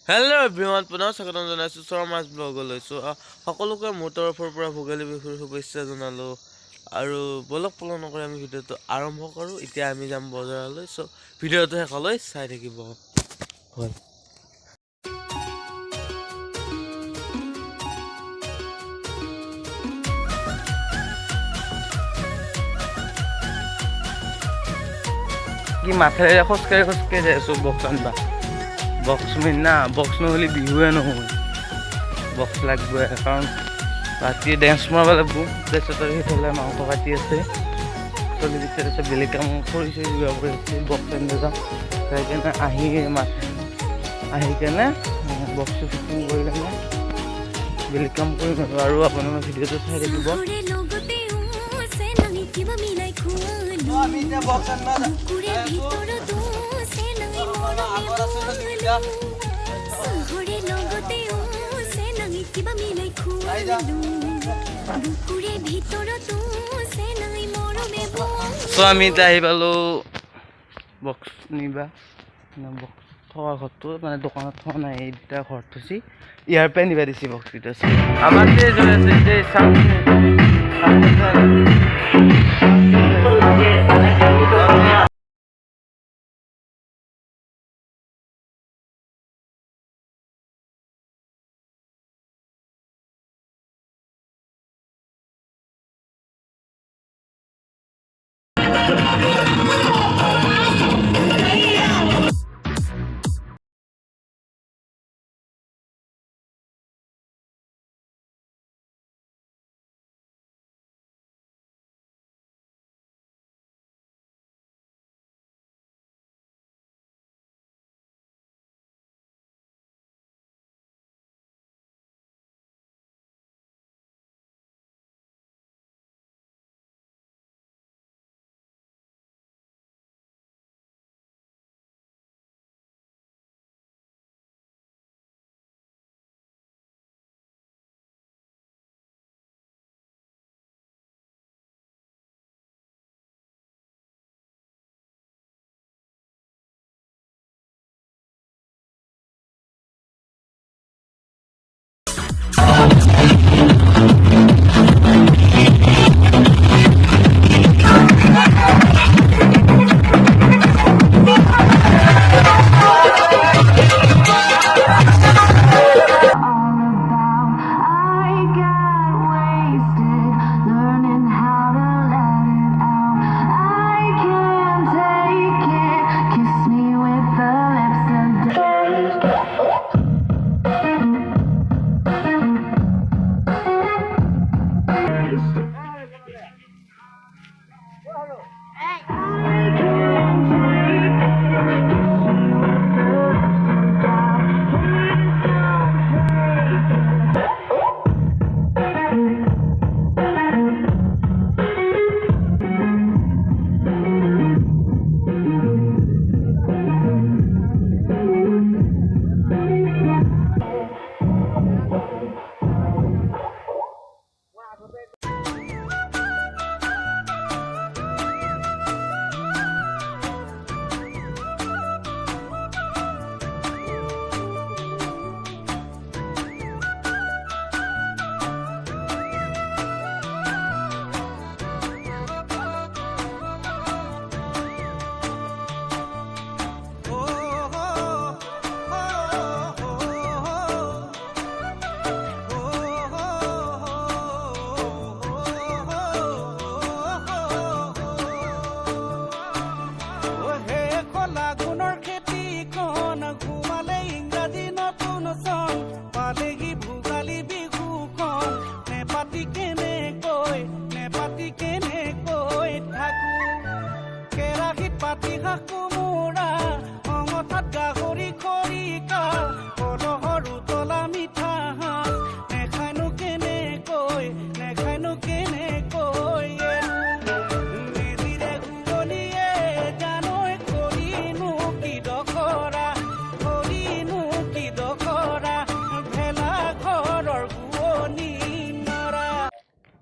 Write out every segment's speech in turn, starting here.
Hello' everyone পুনৰ স্বাগতম জনাইছোঁ শৰ্মাজ ব্লগলৈ সকলোকে মোৰ তৰফৰ পৰা ভোগালী বিহুৰ শুভেচ্ছা জনালোঁ আৰু বলক পলম নকৰি আমি ভিডিঅ'টো আৰম্ভ কৰোঁ। এতিয়া আমি যাম বজাৰলৈ, ভিডিঅ'টো শেষলৈ চাই থাকিব। হয় কি মাথাৰে খোজকাঢ়ি যাই আছোঁ বক্স আনবা। বক্স না বক্স নহ'লে বিহুৱে নহয়, বক্স লাগবই কাৰণ ৰাতি ডেন্স মাৰিব লাগিব। তাৰপিছত আৰু সেইফালে মাংস কাটি আছে, চলি বিচাৰিছে বেলেগ কাম কৰিছে, যোৱা কৰি আছে। বক্স আনিব যাম, যাই কেনে আহি কেনে বক্সটো ফিটিং কৰি কেনে বেলেগ কাম কৰিম আৰু আপোনালোকে ভিডিঅ'টো চাই থাকিব। আমি এতিয়া আহি পালোঁ বক্স নিবা, বক্স থকা ঘৰটো মানে দোকানত থোৱা নাই, এই দুটা ঘৰত থৈছি, ইয়াৰ পৰাই নিবা দিছে বক্সকেইটা। আমাৰ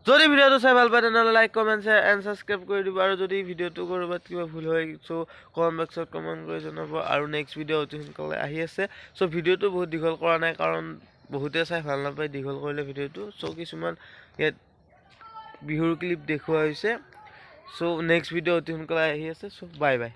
যদি ভিডিঅ'টো চাই ভাল পায় তেনেহ'লে like comment share and subscribe কৰি দিব আৰু যদি ভিডিঅ'টো ক'ৰবাত কিবা ভুল হয় চ' কমেণ্ট বক্সত কমেণ্ট কৰি জনাব আৰু নেক্সট ভিডিঅ' অতি সোনকালে আহি আছে চ' ভিডিঅ'টো বহুত দীঘল কৰা নাই কাৰণ বহুতে চাই ভাল নাপায় দীঘল কৰিলে ভিডিঅ'টো চ' কিছুমান ইয়াত বিহুৰ ক্লিপ দেখুওৱা হৈছে চ' নেক্সট ভিডিঅ' অতি সোনকালে আহি আছে চ' বাই বাই